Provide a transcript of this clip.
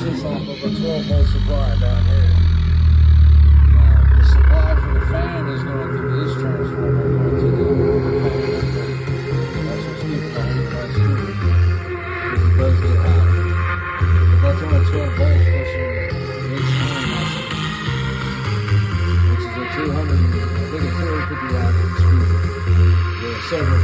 this off of a 12-volt supply down here. The supply for the fan is going through this transformer, going to the fan. That's what's keeping the whole device moving. If it does get hot. But that's only 12 volts pushing each time, which is a 200, I think a 250 watt speaker. There are several